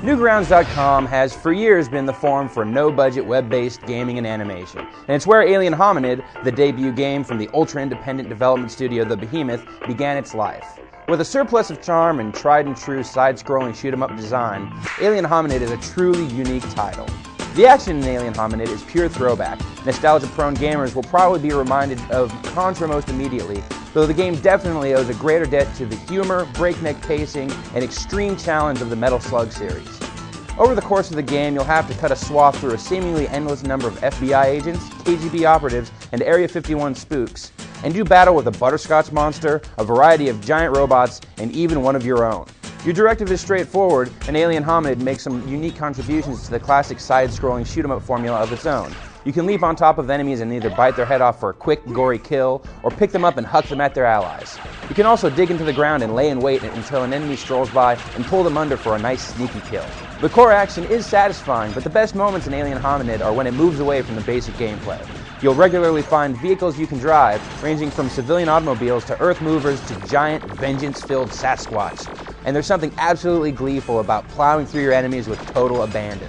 Newgrounds.com has for years been the forum for no-budget web-based gaming and animation, and it's where Alien Hominid, the debut game from the ultra-independent development studio The Behemoth, began its life. With a surplus of charm and tried-and-true side-scrolling shoot-'em-up design, Alien Hominid is a truly unique title. The action in Alien Hominid is pure throwback. Nostalgia-prone gamers will probably be reminded of Contra most immediately, though the game definitely owes a greater debt to the humor, breakneck pacing, and extreme challenge of the Metal Slug series. Over the course of the game, you'll have to cut a swath through a seemingly endless number of FBI agents, KGB operatives, and Area 51 spooks, and do battle with a butterscotch monster, a variety of giant robots, and even one of your own. Your directive is straightforward, and Alien Hominid makes some unique contributions to the classic side-scrolling shoot-'em-up formula of its own. You can leap on top of enemies and either bite their head off for a quick, gory kill, or pick them up and huck them at their allies. You can also dig into the ground and lay in wait until an enemy strolls by and pull them under for a nice sneaky kill. The core action is satisfying, but the best moments in Alien Hominid are when it moves away from the basic gameplay. You'll regularly find vehicles you can drive, ranging from civilian automobiles to earth movers to giant, vengeance-filled Sasquatch. And there's something absolutely gleeful about plowing through your enemies with total abandon.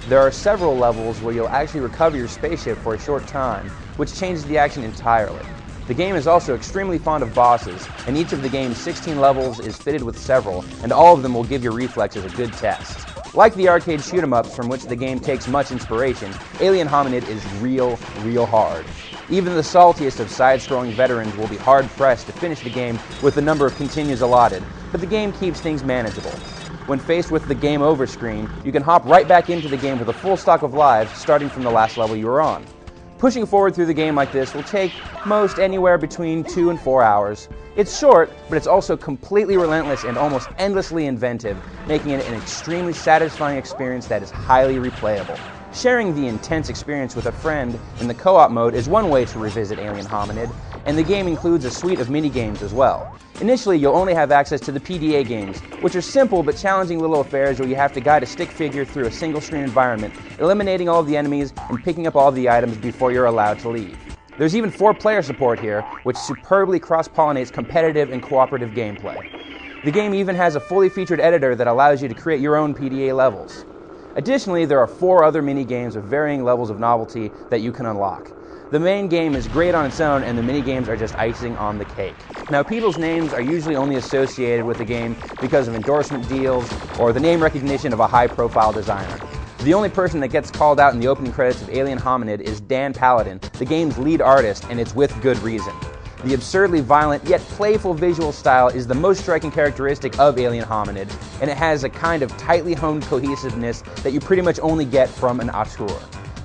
There are several levels where you'll actually recover your spaceship for a short time, which changes the action entirely. The game is also extremely fond of bosses, and each of the game's 16 levels is fitted with several, and all of them will give your reflexes a good test. Like the arcade shoot-'em-ups from which the game takes much inspiration, Alien Hominid is real hard. Even the saltiest of side-scrolling veterans will be hard-pressed to finish the game with the number of continues allotted, but the game keeps things manageable. When faced with the Game Over screen, you can hop right back into the game with a full stock of lives starting from the last level you were on. Pushing forward through the game like this will take most anywhere between 2 and 4 hours. It's short, but it's also completely relentless and almost endlessly inventive, making it an extremely satisfying experience that is highly replayable. Sharing the intense experience with a friend in the co-op mode is one way to revisit Alien Hominid, and the game includes a suite of mini-games as well. Initially, you'll only have access to the PDA games, which are simple but challenging little affairs where you have to guide a stick figure through a single-screen environment, eliminating all of the enemies and picking up all of the items before you're allowed to leave. There's even 4-player support here, which superbly cross-pollinates competitive and cooperative gameplay. The game even has a fully featured editor that allows you to create your own PDA levels. Additionally, there are 4 other mini-games of varying levels of novelty that you can unlock. The main game is great on its own, and the mini-games are just icing on the cake. Now, people's names are usually only associated with the game because of endorsement deals or the name recognition of a high-profile designer. The only person that gets called out in the opening credits of Alien Hominid is Dan Paladin, the game's lead artist, and it's with good reason. The absurdly violent yet playful visual style is the most striking characteristic of Alien Hominid, and it has a kind of tightly honed cohesiveness that you pretty much only get from an auteur.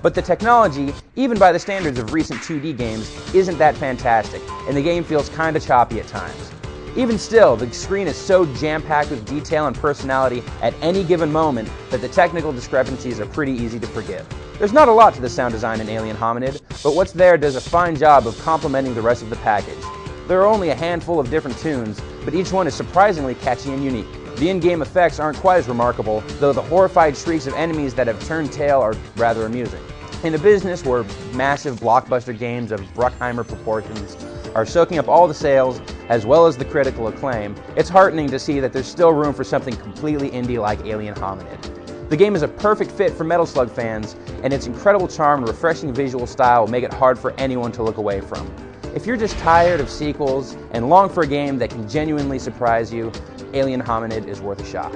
But the technology, even by the standards of recent 2D games, isn't that fantastic, and the game feels kinda choppy at times. Even still, the screen is so jam-packed with detail and personality at any given moment that the technical discrepancies are pretty easy to forgive. There's not a lot to the sound design in Alien Hominid, but what's there does a fine job of complementing the rest of the package. There are only a handful of different tunes, but each one is surprisingly catchy and unique. The in-game effects aren't quite as remarkable, though the horrified shrieks of enemies that have turned tail are rather amusing. In a business where massive blockbuster games of Bruckheimer proportions are soaking up all the sales as well as the critical acclaim, it's heartening to see that there's still room for something completely indie like Alien Hominid. The game is a perfect fit for Metal Slug fans, and its incredible charm and refreshing visual style will make it hard for anyone to look away from. If you're just tired of sequels and long for a game that can genuinely surprise you, Alien Hominid is worth a shot.